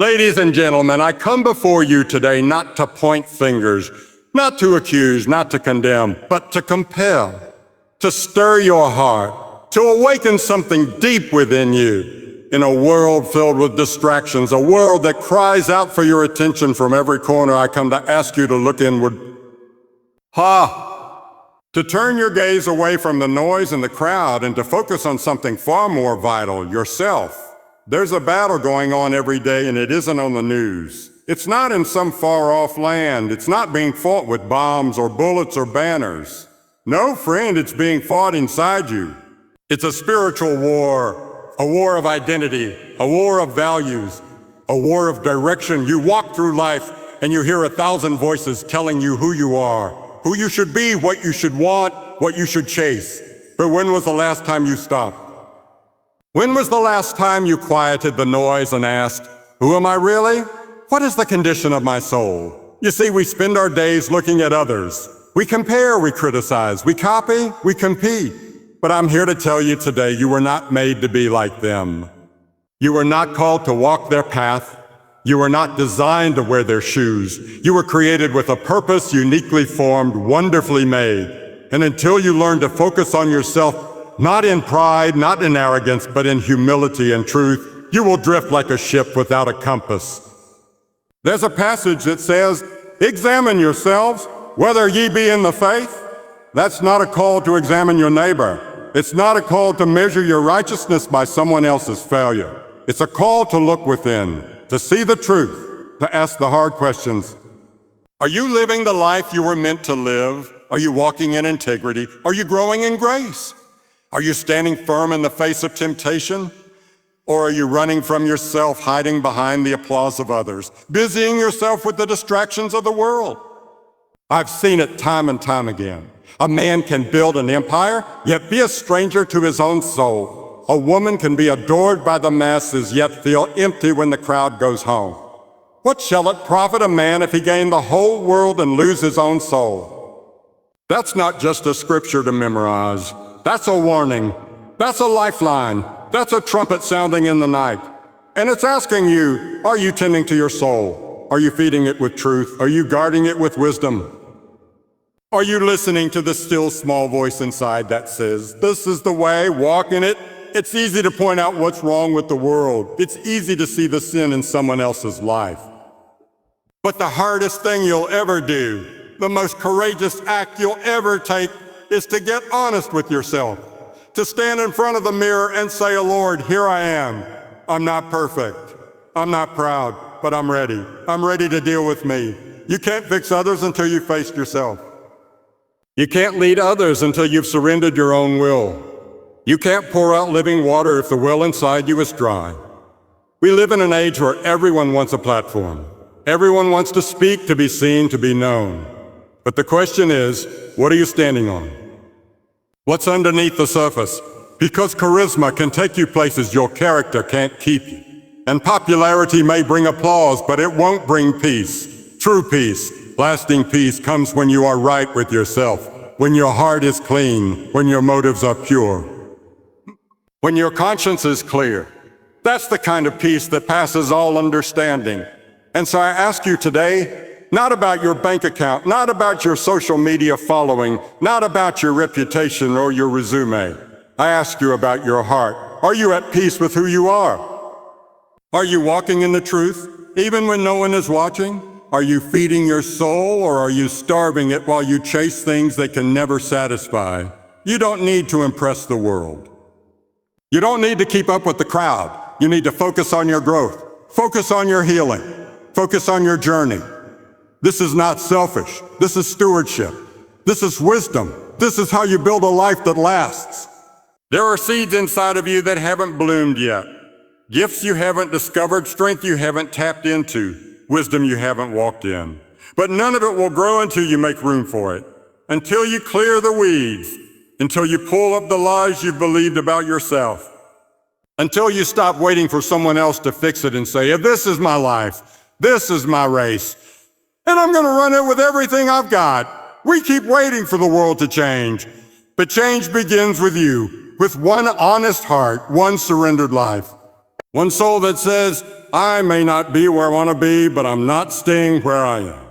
Ladies and gentlemen, I come before you today not to point fingers, not to accuse, not to condemn, but to compel, to stir your heart, to awaken something deep within you. In a world filled with distractions, a world that cries out for your attention from every corner, I come to ask you to look inward. To turn your gaze away from the noise and the crowd and to focus on something far more vital, yourself. There's a battle going on every day, and it isn't on the news. It's not in some far-off land. It's not being fought with bombs or bullets or banners. No, friend, it's being fought inside you. It's a spiritual war, a war of identity, a war of values, a war of direction. You walk through life, and you hear 1,000 voices telling you who you are, who you should be, what you should want, what you should chase. But when was the last time you stopped? When was the last time you quieted the noise and asked, who am I really? What is the condition of my soul? You see, we spend our days looking at others. We compare, we criticize, we copy, we compete. But I'm here to tell you today, you were not made to be like them. You were not called to walk their path. You were not designed to wear their shoes. You were created with a purpose, uniquely formed, wonderfully made. And until you learn to focus on yourself, not in pride, not in arrogance, but in humility and truth, you will drift like a ship without a compass. There's a passage that says, examine yourselves, whether ye be in the faith. That's not a call to examine your neighbor. It's not a call to measure your righteousness by someone else's failure. It's a call to look within, to see the truth, to ask the hard questions. Are you living the life you were meant to live? Are you walking in integrity? Are you growing in grace? Are you standing firm in the face of temptation? Or are you running from yourself, hiding behind the applause of others, busying yourself with the distractions of the world? I've seen it time and time again. A man can build an empire, yet be a stranger to his own soul. A woman can be adored by the masses, yet feel empty when the crowd goes home. What shall it profit a man if he gain the whole world and lose his own soul? That's not just a scripture to memorize. That's a warning. That's a lifeline. That's a trumpet sounding in the night. And it's asking you, are you tending to your soul? Are you feeding it with truth? Are you guarding it with wisdom? Are you listening to the still small voice inside that says, this is the way, walk in it? It's easy to point out what's wrong with the world. It's easy to see the sin in someone else's life. But the hardest thing you'll ever do, the most courageous act you'll ever take, is to get honest with yourself, to stand in front of the mirror and say, Lord, here I am. I'm not perfect. I'm not proud, but I'm ready. I'm ready to deal with me. You can't fix others until you've faced yourself. You can't lead others until you've surrendered your own will. You can't pour out living water if the well inside you is dry. We live in an age where everyone wants a platform. Everyone wants to speak, to be seen, to be known. But the question is, what are you standing on? What's underneath the surface? Because charisma can take you places your character can't keep you. And popularity may bring applause, but it won't bring peace. True peace, lasting peace comes when you are right with yourself, when your heart is clean, when your motives are pure, when your conscience is clear. That's the kind of peace that passes all understanding. And so I ask you today, not about your bank account, not about your social media following, not about your reputation or your resume. I ask you about your heart. Are you at peace with who you are? Are you walking in the truth, even when no one is watching? Are you feeding your soul, or are you starving it while you chase things that can never satisfy? You don't need to impress the world. You don't need to keep up with the crowd. You need to focus on your growth. Focus on your healing. Focus on your journey. This is not selfish. This is stewardship. This is wisdom. This is how you build a life that lasts. There are seeds inside of you that haven't bloomed yet. Gifts you haven't discovered, strength you haven't tapped into, wisdom you haven't walked in. But none of it will grow until you make room for it, until you clear the weeds, until you pull up the lies you've believed about yourself, until you stop waiting for someone else to fix it and say, this is my life, this is my race, and I'm going to run it with everything I've got. We keep waiting for the world to change. But change begins with you, with one honest heart, one surrendered life. One soul that says, I may not be where I want to be, but I'm not staying where I am.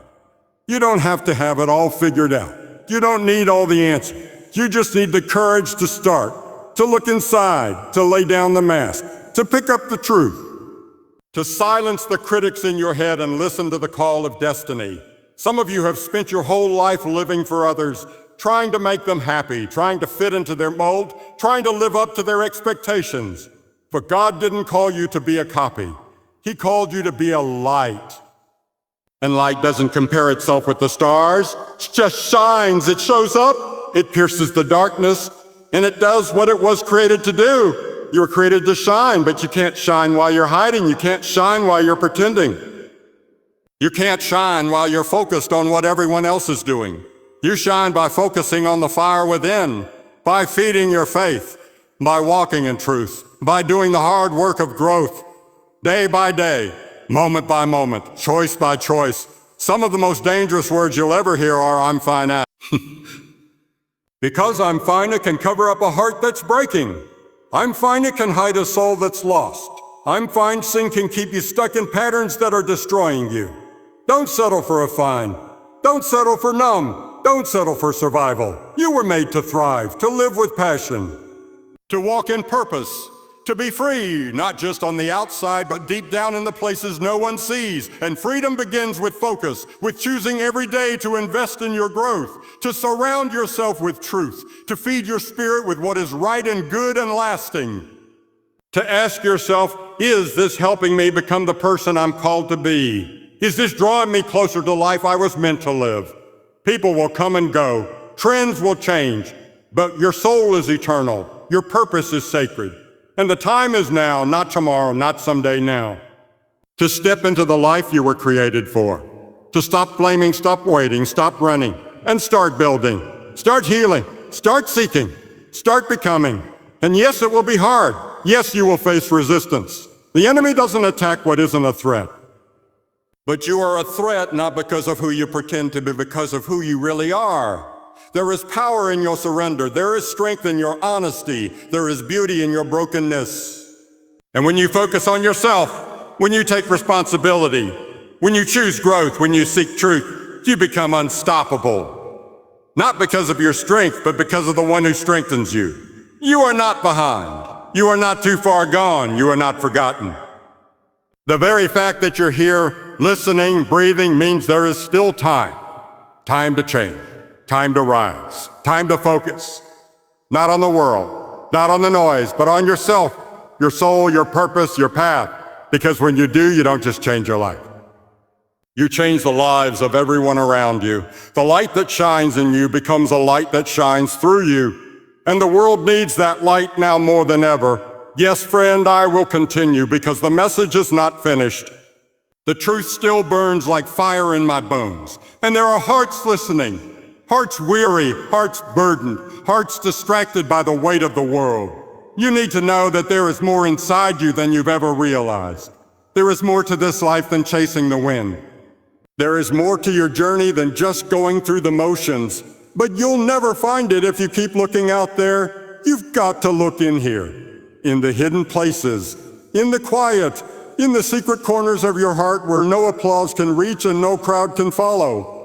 You don't have to have it all figured out. You don't need all the answers. You just need the courage to start, to look inside, to lay down the mask, to pick up the truth, to silence the critics in your head and listen to the call of destiny. Some of you have spent your whole life living for others, trying to make them happy, trying to fit into their mold, trying to live up to their expectations. But God didn't call you to be a copy. He called you to be a light. And light doesn't compare itself with the stars. It just shines. It shows up. It pierces the darkness. And it does what it was created to do. You were created to shine, but you can't shine while you're hiding. You can't shine while you're pretending. You can't shine while you're focused on what everyone else is doing. You shine by focusing on the fire within, by feeding your faith, by walking in truth, by doing the hard work of growth, day by day, moment by moment, choice by choice. Some of the most dangerous words you'll ever hear are, "I'm fine at." Because I'm fine, it can cover up a heart that's breaking. I'm fine, it can hide a soul that's lost. I'm fine, sin can keep you stuck in patterns that are destroying you. Don't settle for a fine. Don't settle for numb. Don't settle for survival. You were made to thrive, to live with passion, to walk in purpose, to be free, not just on the outside, but deep down in the places no one sees. And freedom begins with focus, with choosing every day to invest in your growth, to surround yourself with truth, to feed your spirit with what is right and good and lasting. To ask yourself, is this helping me become the person I'm called to be? Is this drawing me closer to life I was meant to live? People will come and go, trends will change, but your soul is eternal, your purpose is sacred. And the time is now, not tomorrow, not someday, now. To step into the life you were created for. To stop blaming, stop waiting, stop running, and start building. Start healing, start seeking, start becoming. And yes, it will be hard. Yes, you will face resistance. The enemy doesn't attack what isn't a threat. But you are a threat not because of who you pretend to be, because of who you really are. There is power in your surrender. There is strength in your honesty. There is beauty in your brokenness. And when you focus on yourself, when you take responsibility, when you choose growth, when you seek truth, you become unstoppable. Not because of your strength, but because of the one who strengthens you. You are not behind. You are not too far gone. You are not forgotten. The very fact that you're here, listening, breathing, means there is still time. Time to change. Time to rise, time to focus, not on the world, not on the noise, but on yourself, your soul, your purpose, your path. Because when you do, you don't just change your life. You change the lives of everyone around you. The light that shines in you becomes a light that shines through you. And the world needs that light now more than ever. Yes, friend, I will continue because the message is not finished. The truth still burns like fire in my bones. And there are hearts listening. Hearts weary, hearts burdened, hearts distracted by the weight of the world. You need to know that there is more inside you than you've ever realized. There is more to this life than chasing the wind. There is more to your journey than just going through the motions. But you'll never find it if you keep looking out there. You've got to look in here, in the hidden places, in the quiet, in the secret corners of your heart where no applause can reach and no crowd can follow.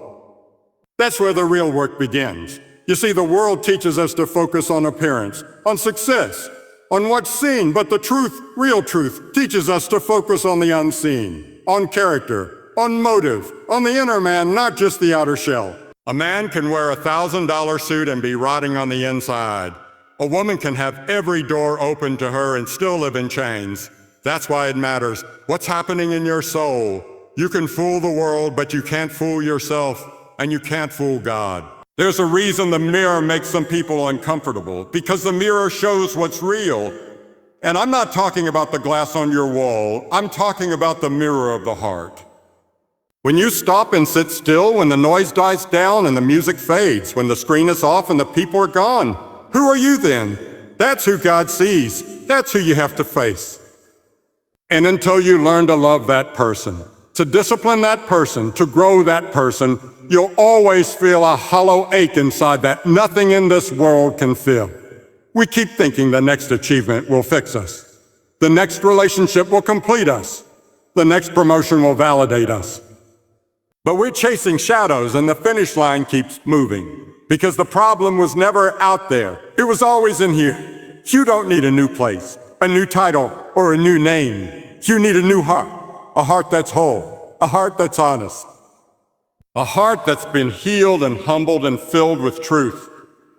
That's where the real work begins. You see, the world teaches us to focus on appearance, on success, on what's seen, but the truth, real truth, teaches us to focus on the unseen, on character, on motive, on the inner man, not just the outer shell. A man can wear a $1,000 suit and be rotting on the inside. A woman can have every door open to her and still live in chains. That's why it matters. What's happening in your soul? You can fool the world, but you can't fool yourself. And you can't fool God. There's a reason the mirror makes some people uncomfortable, because the mirror shows what's real. And I'm not talking about the glass on your wall. I'm talking about the mirror of the heart. When you stop and sit still, when the noise dies down and the music fades, when the screen is off and the people are gone, who are you then? That's who God sees. That's who you have to face. And until you learn to love that person, to discipline that person, to grow that person, you'll always feel a hollow ache inside that nothing in this world can fill. We keep thinking the next achievement will fix us. The next relationship will complete us. The next promotion will validate us. But we're chasing shadows and the finish line keeps moving. Because the problem was never out there. It was always in here. You don't need a new place, a new title, or a new name. You need a new heart. A heart that's whole. A heart that's honest. A heart that's been healed and humbled and filled with truth.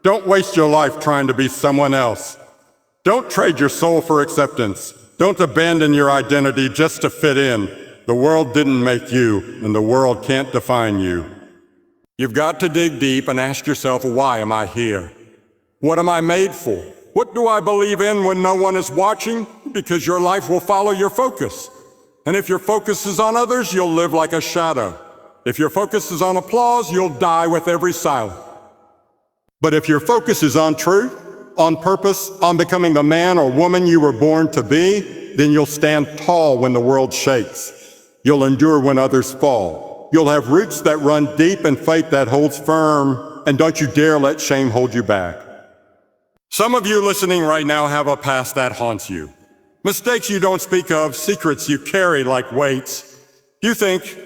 Don't waste your life trying to be someone else. Don't trade your soul for acceptance. Don't abandon your identity just to fit in. The world didn't make you, and the world can't define you. You've got to dig deep and ask yourself, why am I here? What am I made for? What do I believe in when no one is watching? Because your life will follow your focus. And if your focus is on others, you'll live like a shadow. If your focus is on applause, you'll die with every silence. But if your focus is on truth, on purpose, on becoming the man or woman you were born to be, then you'll stand tall when the world shakes. You'll endure when others fall. You'll have roots that run deep and faith that holds firm, and don't you dare let shame hold you back. Some of you listening right now have a past that haunts you. Mistakes you don't speak of, secrets you carry like weights. You think,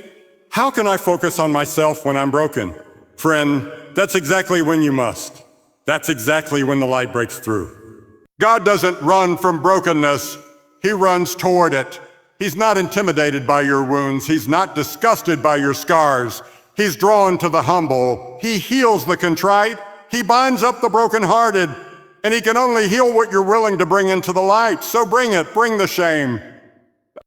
how can I focus on myself when I'm broken? Friend, that's exactly when you must. That's exactly when the light breaks through. God doesn't run from brokenness. He runs toward it. He's not intimidated by your wounds. He's not disgusted by your scars. He's drawn to the humble. He heals the contrite. He binds up the brokenhearted. And he can only heal what you're willing to bring into the light. So bring it. Bring the shame.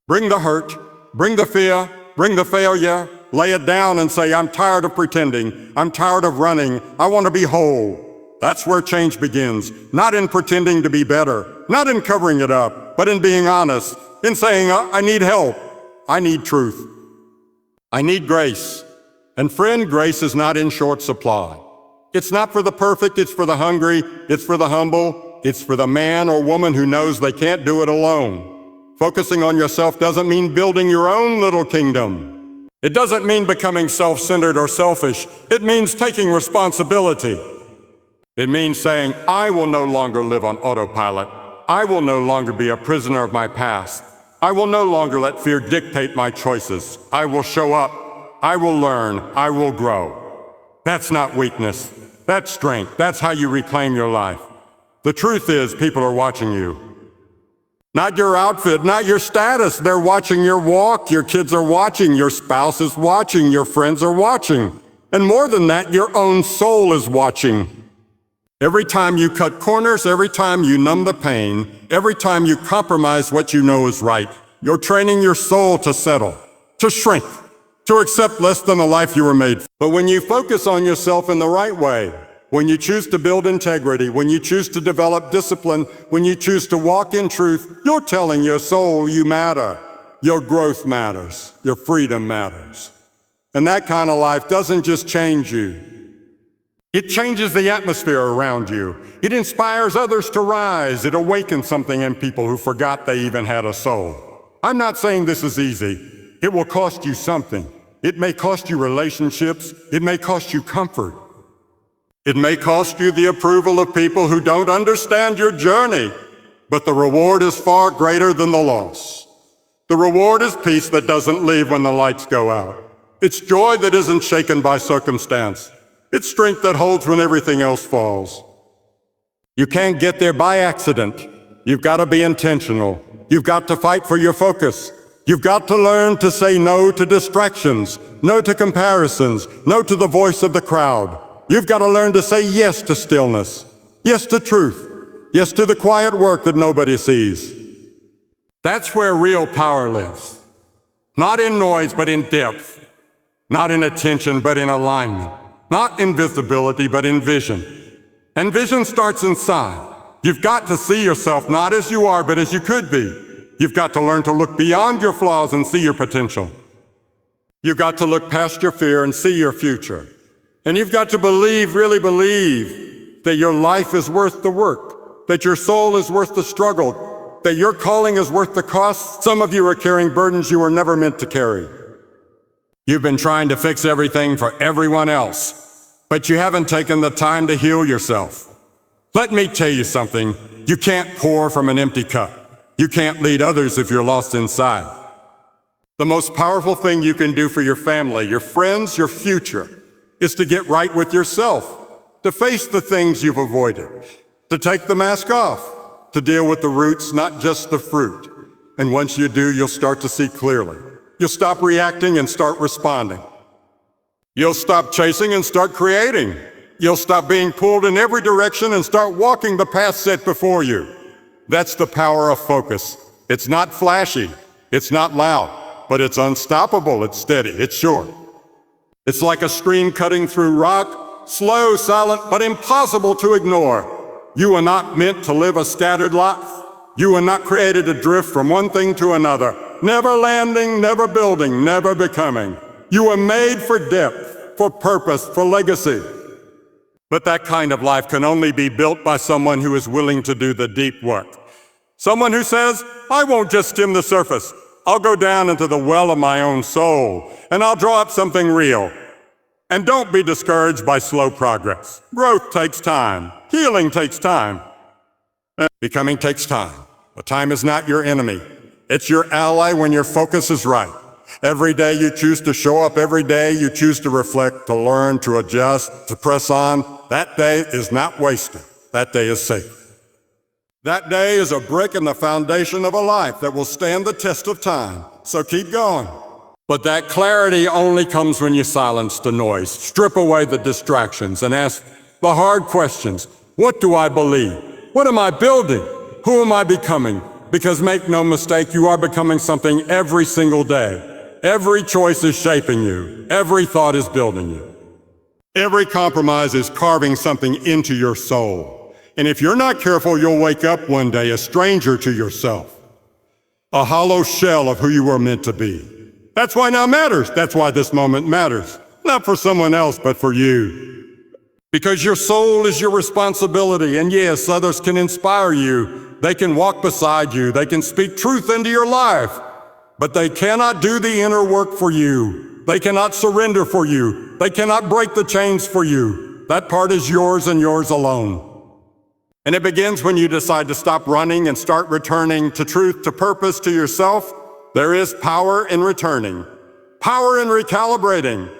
Bring the hurt. Bring the fear. Bring the failure. Lay it down and say, I'm tired of pretending. I'm tired of running. I want to be whole. That's where change begins. Not in pretending to be better. Not in covering it up. But in being honest. In saying, I need help. I need truth. I need grace. And friend, grace is not in short supply. It's not for the perfect, it's for the hungry, it's for the humble, it's for the man or woman who knows they can't do it alone. Focusing on yourself doesn't mean building your own little kingdom. It doesn't mean becoming self-centered or selfish. It means taking responsibility. It means saying, I will no longer live on autopilot. I will no longer be a prisoner of my past. I will no longer let fear dictate my choices. I will show up. I will learn. I will grow. That's not weakness. That's strength. That's how you reclaim your life. The truth is, people are watching you. Not your outfit, not your status. They're watching your walk. Your kids are watching. Your spouse is watching. Your friends are watching. And more than that, your own soul is watching. Every time you cut corners, every time you numb the pain, every time you compromise what you know is right, you're training your soul to settle, to shrink, to accept less than the life you were made for. But when you focus on yourself in the right way, when you choose to build integrity, when you choose to develop discipline, when you choose to walk in truth, you're telling your soul you matter. Your growth matters. Your freedom matters. And that kind of life doesn't just change you. It changes the atmosphere around you. It inspires others to rise. It awakens something in people who forgot they even had a soul. I'm not saying this is easy. It will cost you something. It may cost you relationships. It may cost you comfort. It may cost you the approval of people who don't understand your journey. But the reward is far greater than the loss. The reward is peace that doesn't leave when the lights go out. It's joy that isn't shaken by circumstance. It's strength that holds when everything else falls. You can't get there by accident. You've got to be intentional. You've got to fight for your focus. You've got to learn to say no to distractions, no to comparisons, no to the voice of the crowd. You've got to learn to say yes to stillness, yes to truth, yes to the quiet work that nobody sees. That's where real power lives. Not in noise, but in depth. Not in attention, but in alignment. Not in visibility, but in vision. And vision starts inside. You've got to see yourself not as you are, but as you could be. You've got to learn to look beyond your flaws and see your potential. You've got to look past your fear and see your future. And you've got to believe, really believe, that your life is worth the work, that your soul is worth the struggle, that your calling is worth the cost. Some of you are carrying burdens you were never meant to carry. You've been trying to fix everything for everyone else, but you haven't taken the time to heal yourself. Let me tell you something. You can't pour from an empty cup. You can't lead others if you're lost inside. The most powerful thing you can do for your family, your friends, your future, is to get right with yourself, to face the things you've avoided, to take the mask off, to deal with the roots, not just the fruit. And once you do, you'll start to see clearly. You'll stop reacting and start responding. You'll stop chasing and start creating. You'll stop being pulled in every direction and start walking the path set before you. That's the power of focus. It's not flashy. It's not loud. But it's unstoppable. It's steady. It's sure. It's like a stream cutting through rock, slow, silent, but impossible to ignore. You are not meant to live a scattered life. You are not created to drift from one thing to another, never landing, never building, never becoming. You are made for depth, for purpose, for legacy. But that kind of life can only be built by someone who is willing to do the deep work. Someone who says, I won't just skim the surface. I'll go down into the well of my own soul, and I'll draw up something real. And don't be discouraged by slow progress. Growth takes time. Healing takes time. Becoming takes time. But time is not your enemy. It's your ally when your focus is right. Every day you choose to show up, every day you choose to reflect, to learn, to adjust, to press on. That day is not wasted. That day is safe. That day is a brick in the foundation of a life that will stand the test of time. So keep going. But that clarity only comes when you silence the noise, strip away the distractions, and ask the hard questions. What do I believe? What am I building? Who am I becoming? Because make no mistake, you are becoming something every single day. Every choice is shaping you. Every thought is building you. Every compromise is carving something into your soul. And if you're not careful, you'll wake up one day a stranger to yourself. A hollow shell of who you were meant to be. That's why now matters. That's why this moment matters. Not for someone else, but for you. Because your soul is your responsibility. And yes, others can inspire you. They can walk beside you. They can speak truth into your life. But they cannot do the inner work for you. They cannot surrender for you. They cannot break the chains for you. That part is yours and yours alone. And it begins when you decide to stop running and start returning to truth, to purpose, to yourself. There is power in returning, power in recalibrating,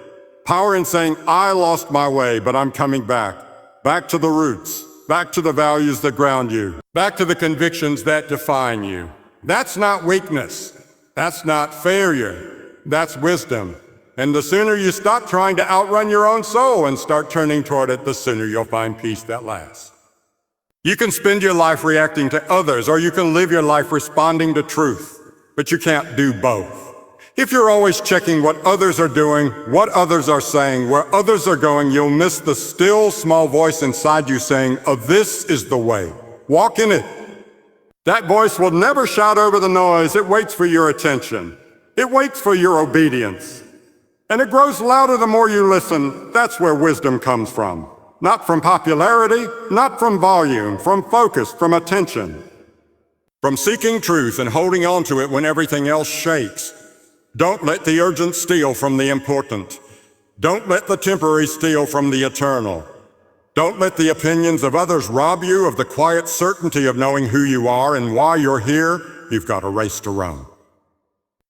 power in saying, I lost my way, but I'm coming back. Back to the roots, back to the values that ground you, back to the convictions that define you. That's not weakness. That's not failure. That's wisdom. And the sooner you stop trying to outrun your own soul and start turning toward it, the sooner you'll find peace that lasts. You can spend your life reacting to others, or you can live your life responding to truth, but you can't do both. If you're always checking what others are doing, what others are saying, where others are going, you'll miss the still small voice inside you saying, oh, this is the way. Walk in it. That voice will never shout over the noise. It waits for your attention. It waits for your obedience. And it grows louder the more you listen. That's where wisdom comes from. Not from popularity, not from volume, from focus, from attention. From seeking truth and holding on to it when everything else shakes. Don't let the urgent steal from the important. Don't let the temporary steal from the eternal. Don't let the opinions of others rob you of the quiet certainty of knowing who you are and why you're here. You've got a race to run.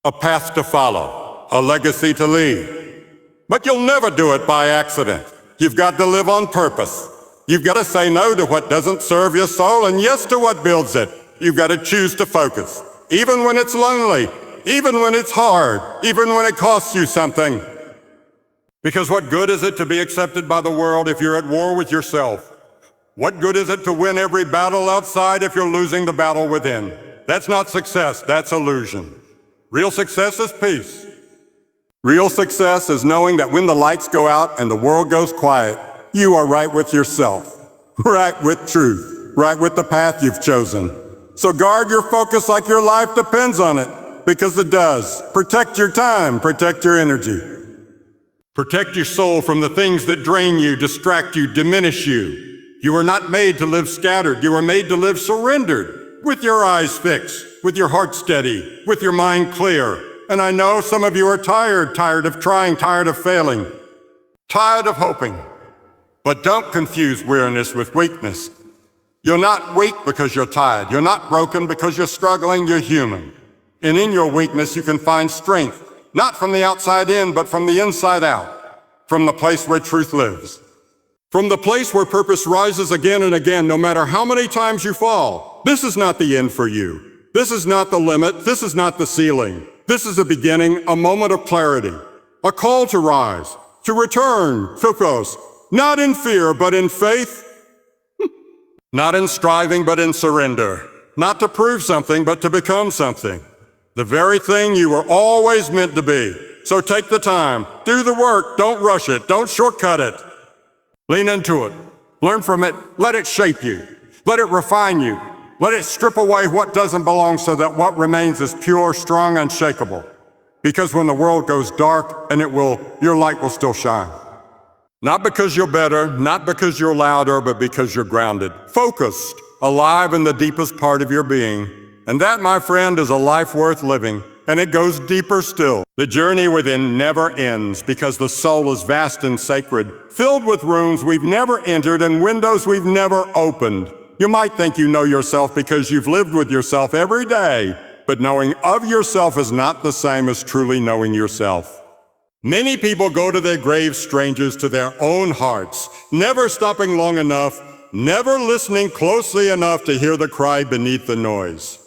A path to follow, a legacy to leave. But you'll never do it by accident. You've got to live on purpose. You've got to say no to what doesn't serve your soul and yes to what builds it. You've got to choose to focus, even when it's lonely, even when it's hard, even when it costs you something. Because what good is it to be accepted by the world if you're at war with yourself? What good is it to win every battle outside if you're losing the battle within? That's not success, that's illusion. Real success is peace. Real success is knowing that when the lights go out and the world goes quiet, you are right with yourself, right with truth, right with the path you've chosen. So guard your focus like your life depends on it, because it does. Protect your time, protect your energy. Protect your soul from the things that drain you, distract you, diminish you. You are not made to live scattered. You are made to live surrendered, with your eyes fixed, with your heart steady, with your mind clear. And I know some of you are tired of trying, tired of failing, tired of hoping. But don't confuse weariness with weakness. You're not weak because you're tired. You're not broken because you're struggling. You're human. And in your weakness, you can find strength, not from the outside in, but from the inside out, from the place where truth lives. From the place where purpose rises again and again, no matter how many times you fall. This is not the end for you. This is not the limit. This is not the ceiling. This is a beginning, a moment of clarity, a call to rise, to return, focus, not in fear, but in faith, not in striving, but in surrender, not to prove something, but to become something, the very thing you were always meant to be. So take the time, do the work, don't rush it, don't shortcut it. Lean into it, learn from it, let it shape you, let it refine you, let it strip away what doesn't belong so that what remains is pure, strong, unshakable. Because when the world goes dark, and it will, your light will still shine. Not because you're better, not because you're louder, but because you're grounded, focused, alive in the deepest part of your being. And that, my friend, is a life worth living, and it goes deeper still. The journey within never ends because the soul is vast and sacred, filled with rooms we've never entered and windows we've never opened. You might think you know yourself because you've lived with yourself every day, but knowing of yourself is not the same as truly knowing yourself. Many people go to their graves strangers to their own hearts, never stopping long enough, never listening closely enough to hear the cry beneath the noise.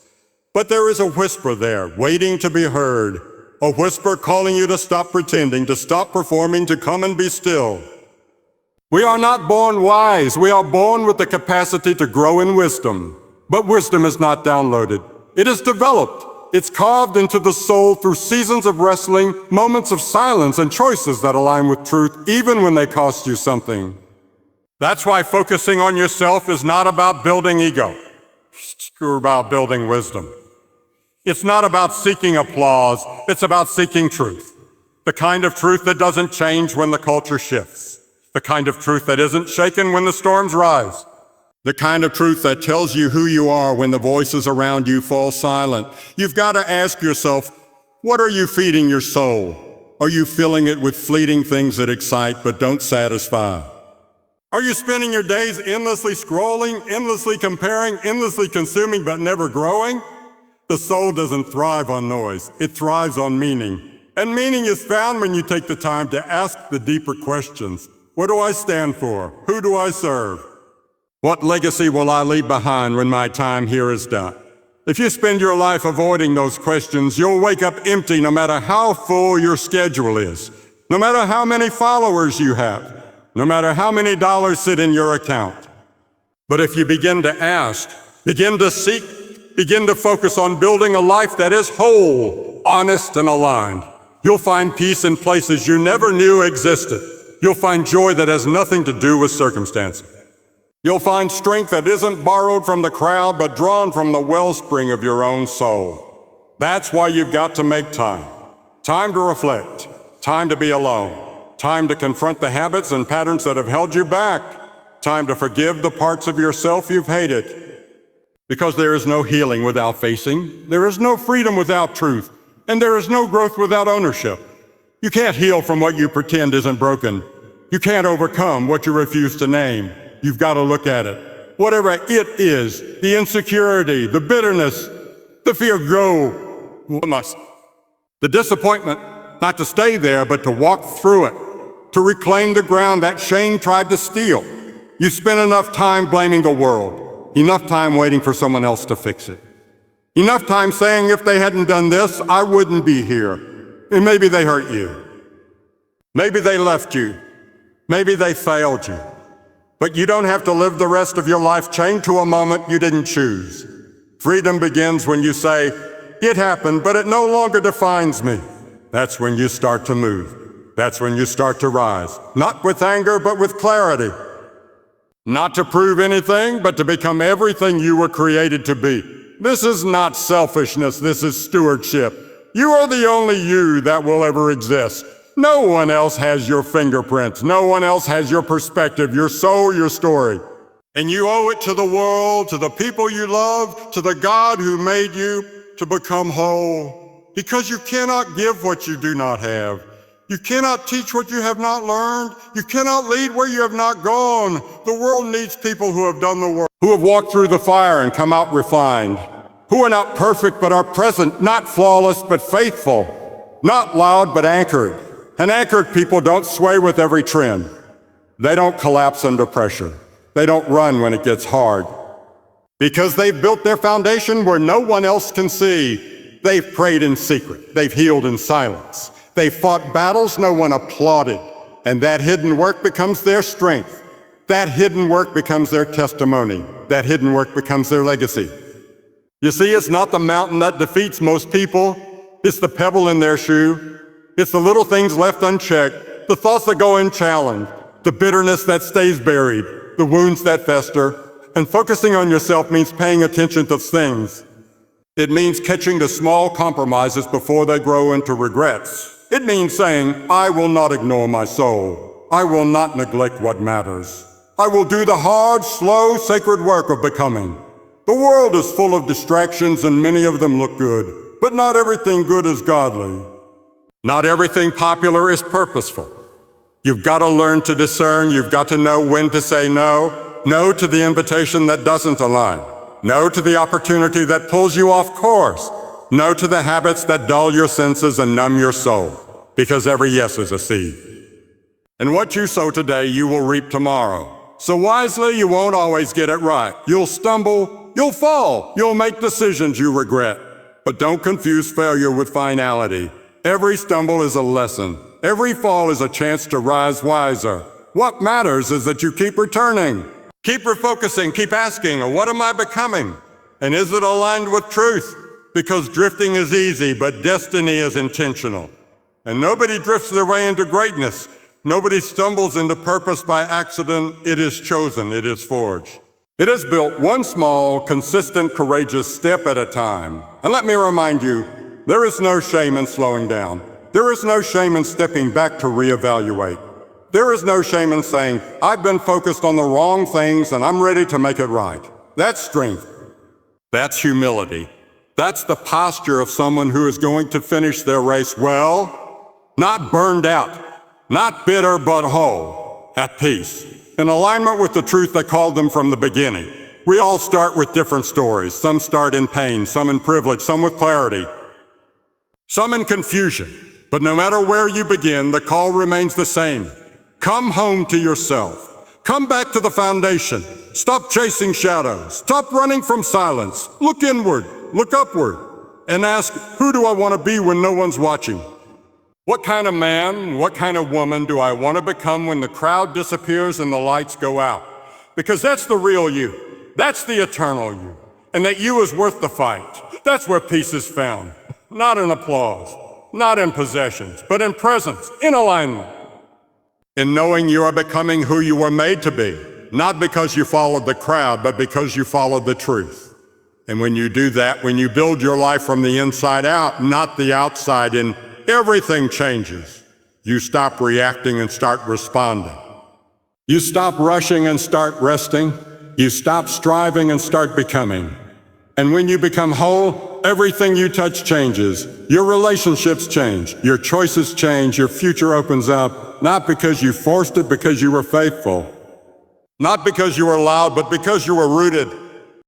But there is a whisper there, waiting to be heard, a whisper calling you to stop pretending, to stop performing, to come and be still. We are not born wise, we are born with the capacity to grow in wisdom. But wisdom is not downloaded, it is developed. It's carved into the soul through seasons of wrestling, moments of silence, and choices that align with truth, even when they cost you something. That's why focusing on yourself is not about building ego. It's about building wisdom. It's not about seeking applause, it's about seeking truth. The kind of truth that doesn't change when the culture shifts. The kind of truth that isn't shaken when the storms rise. The kind of truth that tells you who you are when the voices around you fall silent. You've got to ask yourself, what are you feeding your soul? Are you filling it with fleeting things that excite but don't satisfy? Are you spending your days endlessly scrolling, endlessly comparing, endlessly consuming but never growing? The soul doesn't thrive on noise, it thrives on meaning. And meaning is found when you take the time to ask the deeper questions. What do I stand for? Who do I serve? What legacy will I leave behind when my time here is done? If you spend your life avoiding those questions, you'll wake up empty no matter how full your schedule is, no matter how many followers you have, no matter how many dollars sit in your account. But if you begin to ask, begin to seek, begin to focus on building a life that is whole, honest, and aligned, you'll find peace in places you never knew existed. You'll find joy that has nothing to do with circumstances. You'll find strength that isn't borrowed from the crowd, but drawn from the wellspring of your own soul. That's why you've got to make time. Time to reflect. Time to be alone. Time to confront the habits and patterns that have held you back. Time to forgive the parts of yourself you've hated. Because there is no healing without facing. There is no freedom without truth. And there is no growth without ownership. You can't heal from what you pretend isn't broken. You can't overcome what you refuse to name. You've got to look at it. Whatever it is, the insecurity, the bitterness, the fear, go. The disappointment, not to stay there, but to walk through it, to reclaim the ground that shame tried to steal. You spent enough time blaming the world, enough time waiting for someone else to fix it. Enough time saying, if they hadn't done this, I wouldn't be here. And maybe they hurt you. Maybe they left you. Maybe they failed you. But you don't have to live the rest of your life chained to a moment you didn't choose. Freedom begins when you say, it happened, but it no longer defines me. That's when you start to move. That's when you start to rise. Not with anger, but with clarity. Not to prove anything, but to become everything you were created to be. This is not selfishness, this is stewardship. You are the only you that will ever exist. No one else has your fingerprints. No one else has your perspective, your soul, your story. And you owe it to the world, to the people you love, to the God who made you to become whole. Because you cannot give what you do not have. You cannot teach what you have not learned. You cannot lead where you have not gone. The world needs people who have done the work, who have walked through the fire and come out refined, who are not perfect but are present, not flawless but faithful, not loud but anchored. And anchored people don't sway with every trend. They don't collapse under pressure. They don't run when it gets hard. Because they've built their foundation where no one else can see. They've prayed in secret. They've healed in silence. They've fought battles no one applauded. And that hidden work becomes their strength. That hidden work becomes their testimony. That hidden work becomes their legacy. You see, it's not the mountain that defeats most people. It's the pebble in their shoe. It's the little things left unchecked, the thoughts that go unchallenged, the bitterness that stays buried, the wounds that fester. And focusing on yourself means paying attention to things. It means catching the small compromises before they grow into regrets. It means saying, I will not ignore my soul. I will not neglect what matters. I will do the hard, slow, sacred work of becoming. The world is full of distractions and many of them look good, but not everything good is godly. Not everything popular is purposeful. You've got to learn to discern. You've got to know when to say no. No to the invitation that doesn't align. No to the opportunity that pulls you off course. No to the habits that dull your senses and numb your soul. Because every yes is a seed. And what you sow today, you will reap tomorrow. So wisely, you won't always get it right. You'll stumble, you'll fall, you'll make decisions you regret. But don't confuse failure with finality. Every stumble is a lesson. Every fall is a chance to rise wiser. What matters is that you keep returning. Keep refocusing, keep asking, what am I becoming? And is it aligned with truth? Because drifting is easy, but destiny is intentional. And nobody drifts their way into greatness. Nobody stumbles into purpose by accident. It is chosen, it is forged. It is built one small, consistent, courageous step at a time. And let me remind you, there is no shame in slowing down. There is no shame in stepping back to reevaluate. There is no shame in saying, I've been focused on the wrong things and I'm ready to make it right. That's strength. That's humility. That's the posture of someone who is going to finish their race well, not burned out, not bitter but whole, at peace, in alignment with the truth that called them from the beginning. We all start with different stories. Some start in pain, some in privilege, some with clarity, some in confusion. But no matter where you begin, the call remains the same. Come home to yourself. Come back to the foundation. Stop chasing shadows. Stop running from silence. Look inward, look upward, and ask, who do I want to be when no one's watching? What kind of man, what kind of woman do I want to become when the crowd disappears and the lights go out? Because that's the real you. That's the eternal you. And that you is worth the fight. That's where peace is found. Not in applause, not in possessions, but in presence, in alignment. In knowing you are becoming who you were made to be, not because you followed the crowd, but because you followed the truth. And when you do that, when you build your life from the inside out, not the outside in, everything changes. You stop reacting and start responding. You stop rushing and start resting. You stop striving and start becoming. And when you become whole, everything you touch changes. Your relationships change. Your choices change. Your future opens up, not because you forced it, because you were faithful. Not because you were loud, but because you were rooted.